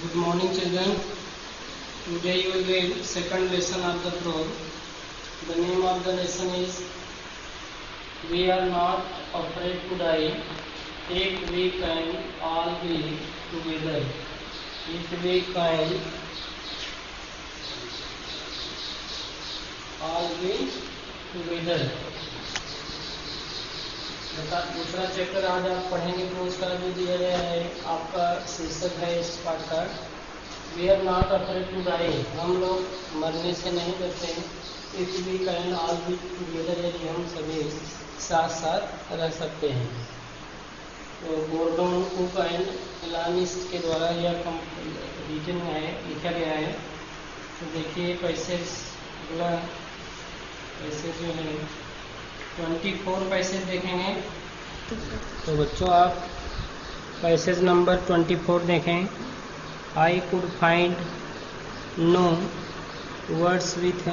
Good morning, children. Today you will read second lesson of the prose. The name of the lesson is "We are not afraid to die. If we can all be together. If we can all be together." दूसरा chapter आज आप पढ़ेंगे तो उसका जो दिया गया है आपका शीर्षक है इस पाठ का we are not afraid to die. हम लोग मरने से नहीं डरते। If we can all be together, यदि हम सभी साथ साथ रह सकते हैं। तो गोर्डन कुक एंड एलानिस के द्वारा यह रिटन है, लिखा गया है। तो देखिए पैसेज अगला पैसेज जो है 24 पैसेज देखेंगे। तो बच्चों आप पैसेज नंबर 24 देखें। I could find no words with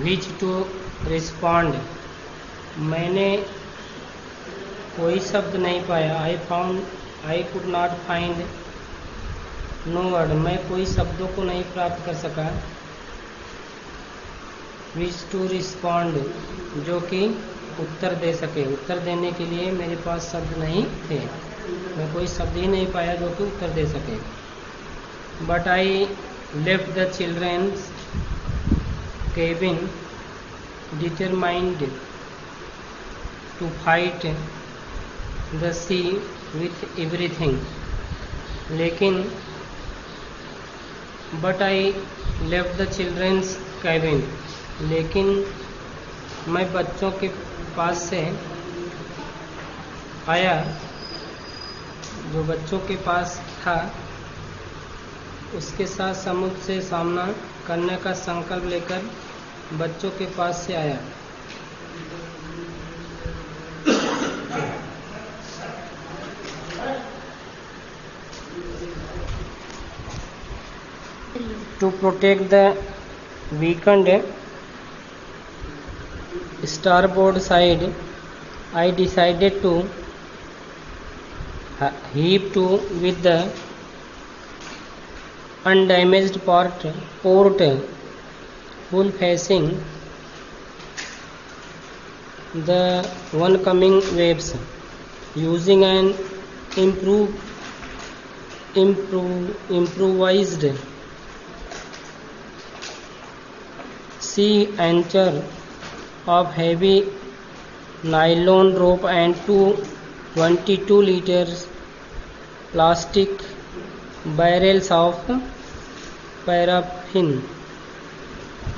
which to respond. मैंने कोई शब्द नहीं पाया। I could not find no word, मैं कोई शब्दों को नहीं प्राप्त कर सका। विच टू रिस्पॉन्ड, जो कि उत्तर दे सके। उत्तर देने के लिए मेरे पास शब्द नहीं थे। मैं कोई शब्द ही नहीं पाया जो कि उत्तर दे सके। But I left the children's cabin determined to fight the sea with everything. लेकिन but I left the children's cabin, लेकिन मैं बच्चों के पास से आया, जो बच्चों के पास था उसके साथ समुद्र से सामना करने का संकल्प लेकर बच्चों के पास से आया। To protect the weakened starboard side, I decided to heave to with the undamaged port full facing the oncoming waves, using an improvised sea anchor of heavy nylon rope and 22 liters plastic barrels of paraffin।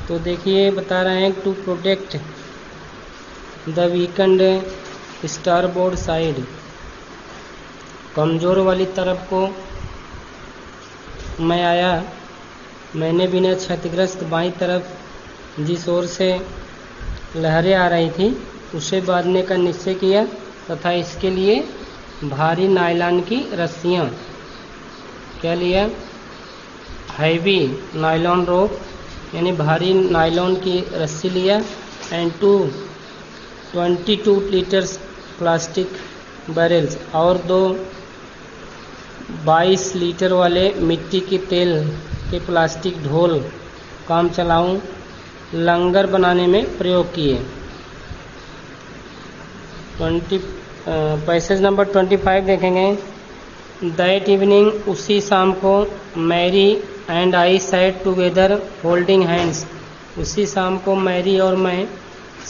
तो देखिए बता रहे हैं to protect the weakened starboard side, कमज़ोर वाली तरफ को मैं आया। मैंने बिना क्षतिग्रस्त बाईं तरफ जिस ओर से लहरें आ रही थी उसे बांधने का निश्चय किया तथा इसके लिए भारी नायलॉन की रस्सियाँ, क्या लिया, हैवी नायलॉन रोप यानी भारी नायलॉन की रस्सी लिया। एंड 22 लीटर्स प्लास्टिक बैरल्स, और 22 लीटर वाले मिट्टी के तेल के प्लास्टिक ढोल काम चलाऊं लंगर बनाने में प्रयोग किए। पैसेज नंबर 25 देखेंगे। दैट इवनिंग, उसी शाम को, Mary and I sat together holding hands. उसी शाम को मैरी और मैं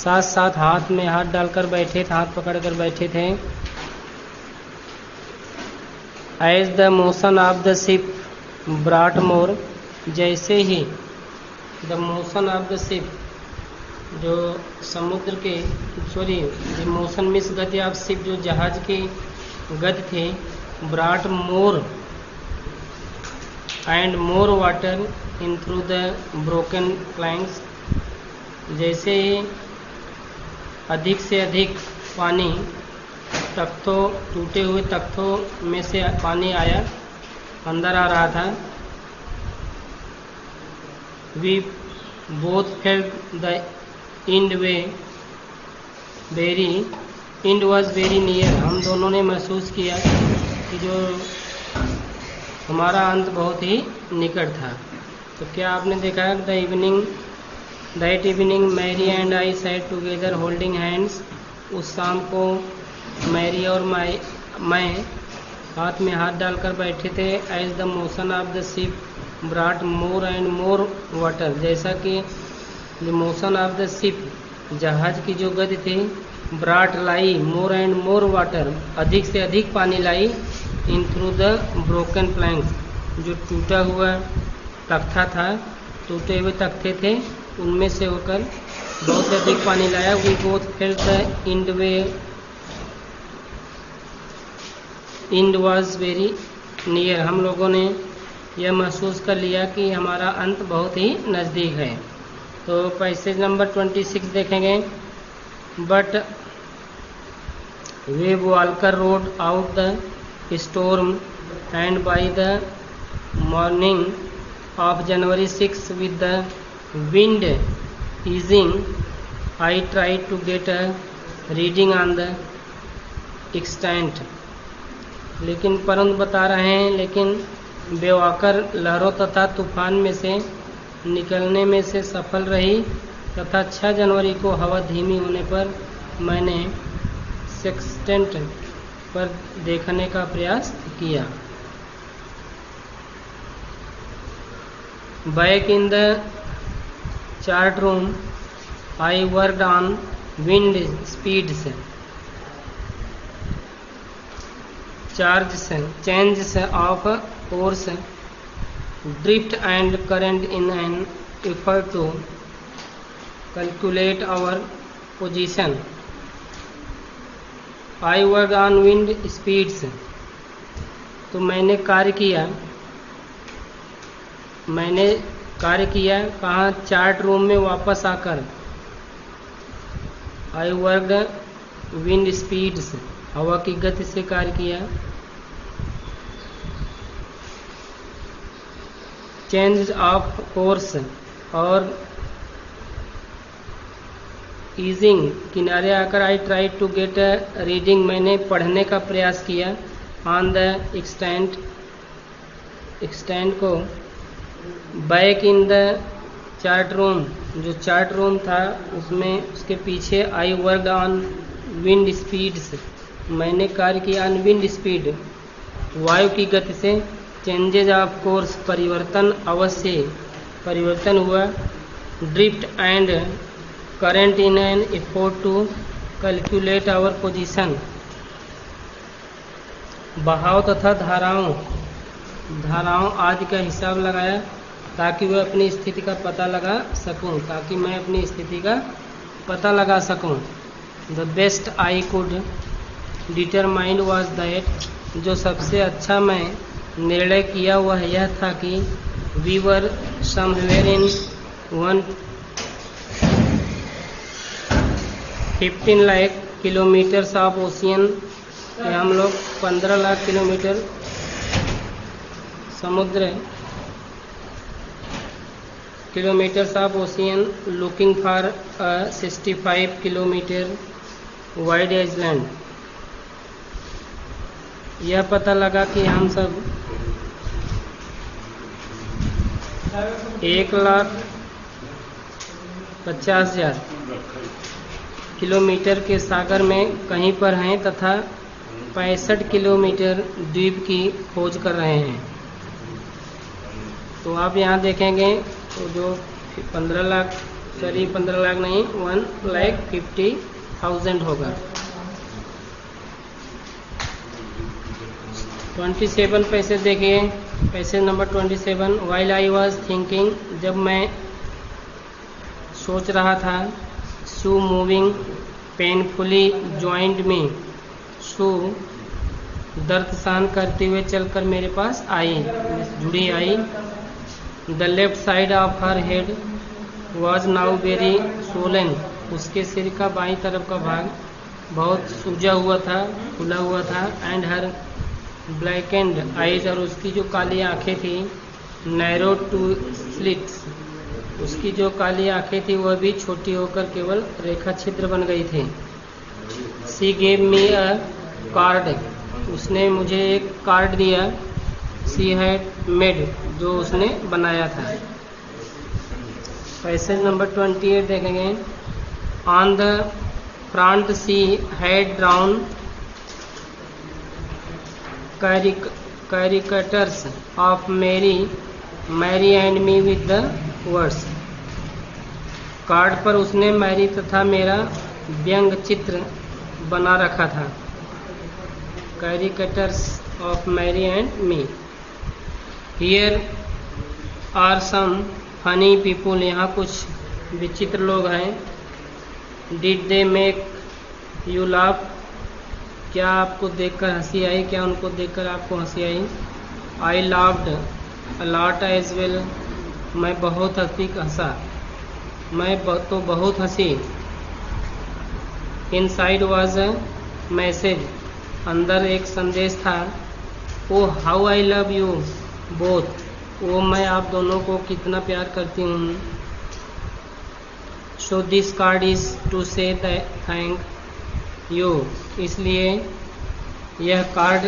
साथ साथ हाथ में हाथ डालकर बैठे थे, हाथ पकड़कर बैठे थे। As the motion of the ship brought more, जैसे ही the motion of the ship, जो समुद्र के द मोशन मिस गति ऑफ शिप, जो जहाज की गति थी, brought more and more water in through the broken planks. जैसे ही अधिक से अधिक पानी तख्तों, टूटे हुए तख्तों में से पानी आया, अंदर आ रहा था। We both felt the end was very near। हम दोनों ने महसूस किया कि जो हमारा अंत बहुत ही निकट था। तो क्या आपने देखा, that evening Mary and I sat together holding hands. उस शाम को मैरी और मैं हाथ में हाथ डालकर बैठे थे। As the motion of the ship brought more and more water. जैसा कि the motion of the ship, जहाज की जो गति थी, ब्राट लाई मोर एंड मोर वाटर, अधिक से अधिक पानी लाई, in through the broken planks, जो टूटा हुआ तख्ता था, टूटे हुए तख्ते थे, उनमें से होकर बहुत से अधिक पानी लाया। We both felt the end was very near. हम लोगों ने यह महसूस कर लिया कि हमारा अंत बहुत ही नज़दीक है। तो पैसेज नंबर 26 देखेंगे। But way Volker road out the storm and by the morning of January 6 with the wind easing, I tried to get a reading on the extent। लेकिन परंतु बता रहे हैं, लेकिन बेवाकर लहरों तथा तूफान में से निकलने में से सफल रही तथा 6 जनवरी को हवा धीमी होने पर मैंने सेक्सटेंट पर देखने का प्रयास किया। Back in the chart room I worked on wind speeds, changes of course, drift and current in an effort to calculate our position। I worked on wind speeds। तो मैंने कार्य किया कहाँ, चार्ट रूम में वापस आकर। आई वर्कड विंड स्पीड्स, हवा की गति से कार्य किया। चेंज ऑफ कोर्स और ईजिंग, किनारे आकर। I try to get reading, मैंने पढ़ने का प्रयास किया। ऑन द एक्सटेंड को। Back in the chart room, जो चार्ट रूम था उसमें उसके पीछे। I worked on wind speeds, मैंने कार्य किया ऑन विंड स्पीड, वायु की गति से। चेंजेज ऑफ कोर्स, परिवर्तन अवश्य परिवर्तन हुआ। Drift and current in an effort to calculate our position, बहाव तथा धाराओं आदि का हिसाब लगाया ताकि वह अपनी स्थिति का पता लगा सकूं, ताकि मैं अपनी स्थिति का पता लगा सकूं। The best I could determined was that, जो सबसे अच्छा मैं निर्णय किया वह यह था कि we were somewhere in 15 lakh kilometres of ocean, हम लोग 15 लाख किलोमीटर समुद्र kilometres of ocean, looking for 65 kilometre wide island. यह पता लगा कि हम सब 1,50,000 किलोमीटर के सागर में कहीं पर हैं तथा 65 किलोमीटर द्वीप की खोज कर रहे हैं। तो आप यहाँ देखेंगे तो जो 15 लाख नहीं 1,50,000 होगा। 27 पैसेज देखिए। Passage number 27। While I was thinking, जब मैं सोच रहा था। शू मूविंग पेनफुली ज्वाइंट में, शू दर्द सहन करते हुए चलकर मेरे पास आई, जुड़ी आई। The left side of her head was now very swollen, उसके सिर का बाईं तरफ का भाग बहुत सूजा हुआ था, खुला हुआ था। एंड हर ब्लैकेंड आइज, और उसकी जो काली आंखें थी। नैरो टू स्लिट्स, उसकी जो काली आंखें थी वह भी छोटी होकर केवल रेखा छिद्र बन गई थी। सी गेव मी अ कार्ड, उसने मुझे एक कार्ड दिया। शी हैड मेड, जो उसने बनाया था। पैसेज नंबर 28 देखेंगे। On the front she had drown caricatures of Mary and me with the words। Card पर उसने मैरी तथा मेरा व्यंग चित्र बना रखा था। caricatures of Mary and me। Here are some funny people। यहाँ कुछ विचित्र लोग हैं। Did they make you laugh? क्या आपको देखकर हंसी आई? क्या उनको देखकर आपको हंसी आई? I laughed a lot as well। मैं बहुत हंसा। मैं तो बहुत हंसी। Inside was a message। अंदर एक संदेश था। Oh how I love you both। वो मैं आप दोनों को कितना प्यार करती हूँ। So this card is to say thank you। इसलिए यह कार्ड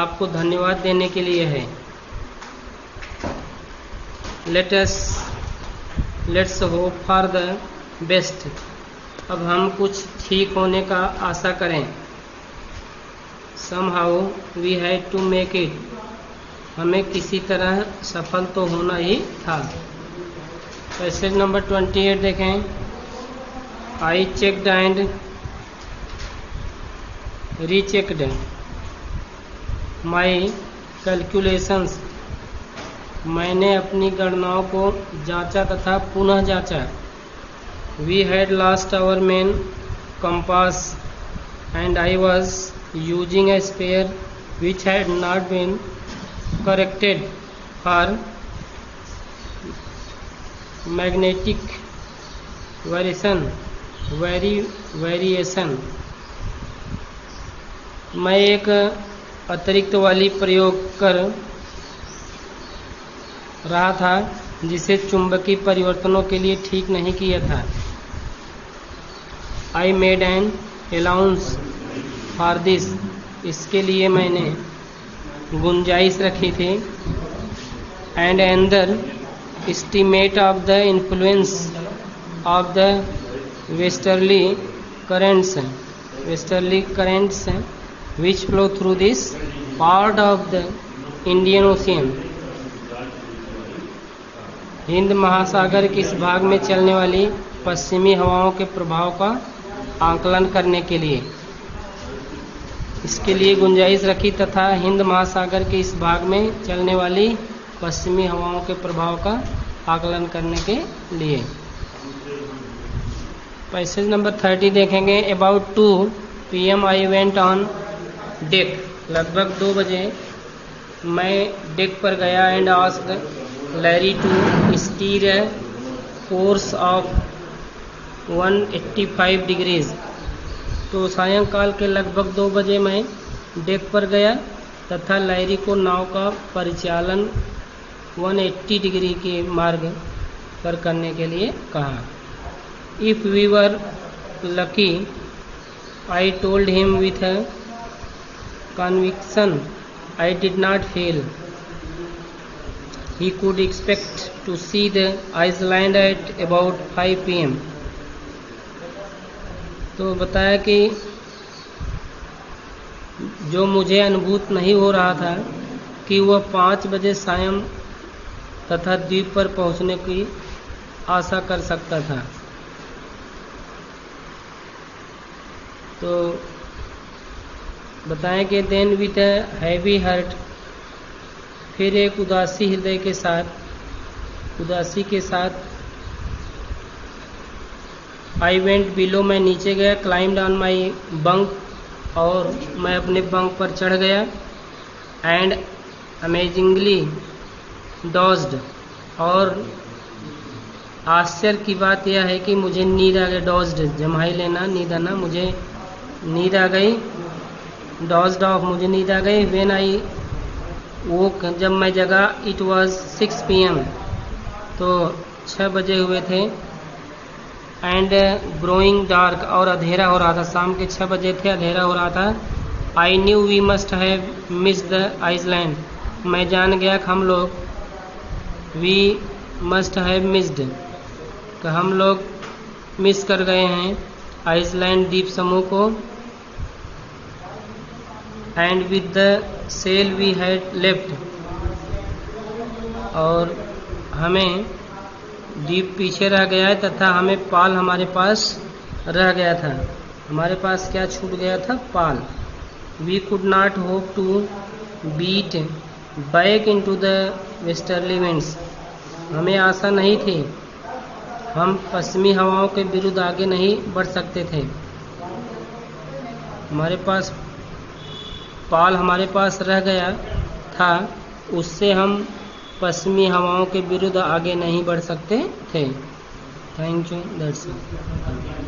आपको धन्यवाद देने के लिए है। Let's hope for the best. अब हम कुछ ठीक होने का आशा करें। somehow we had to make it। हमें किसी तरह सफल तो होना ही था। पैसेज नंबर 28 देखें। I checked and rechecked my calculations। मैंने अपनी गणनाओं को जांचा तथा पुनः जांचा। We had lost our main compass and I was using a spare which had not been corrected for magnetic variation। मैं एक अतिरिक्त वाली प्रयोग कर रहा था जिसे चुंबकीय परिवर्तनों के लिए ठीक नहीं किया था। I made an allowance for this। इसके लिए मैंने गुंजाइश रखी थी। And another estimate of the influence of the westerly currents which flow through this part of the Indian Ocean। Hind महासागर के इस भाग में चलने वाली पश्चिमी हवाओं के प्रभाव का आकलन करने के लिए इसके लिए गुंजाइश रखी तथा हिंद महासागर के इस भाग में चलने वाली पश्चिमी हवाओं के प्रभाव का आकलन करने के लिए। पैसेज नंबर 30 देखेंगे। About 2 PM I went on deck। लगभग 2 बजे मैं डेक पर गया। And asked Larry to steer a course of 185 degrees. तो सायंकाल के लगभग 2 बजे मैं डेक पर गया तथा लैरी को नाव का परिचालन 180 डिग्री के मार्ग पर करने के लिए कहा। If we were lucky I told him with a conviction I did not fail। He could expect to see the Iceland at about 5 PM। तो बताया कि जो मुझे अनुभूत नहीं हो रहा था कि वह 5 बजे सायं तथा द्वीप पर पहुंचने की आशा कर सकता था। तो बताएं कि then with a heavy heart, फिर एक उदासी हृदय के साथ, उदासी के साथ आई वेंट बिलो, मैं नीचे गया। क्लाइम्ड ऑन माई बंक, और मैं अपने बंक पर चढ़ गया। एंड अमेजिंगली डॉज्ड, और आश्चर्य की बात यह है कि मुझे नींद आ गई। डॉज्ड जमाई लेना, नींद आना, मुझे नींद आ गई। डॉज्ड ऑफ, मुझे नींद आ गई। व्हेन आई वोक, जब मैं जगा। इट वाज 6 PM, तो 6 बजे हुए थे। एंड ग्रोइंग डार्क, और अंधेरा हो रहा था। शाम के 6 बजे थे, अंधेरा हो रहा था। I knew we must have miss the island, मैं जान गया कि हम लोग, वी मस्ट हैव मिस्ड, कि हम लोग मिस कर गए हैं आइसलैंड द्वीप समूह को। And with the sail we had left, और हमें द्वीप पीछे रह गया है तथा हमें पाल हमारे पास रह गया था। हमारे पास क्या छूट गया था? पाल। We could not hope to beat back into the westerly winds, हमें आशा नहीं थी, हम पश्चिमी हवाओं के विरुद्ध आगे नहीं बढ़ सकते थे। हमारे पास पाल हमारे पास रह गया था, उससे हम पश्चिमी हवाओं के विरुद्ध आगे नहीं बढ़ सकते थे। Thank you, that's it.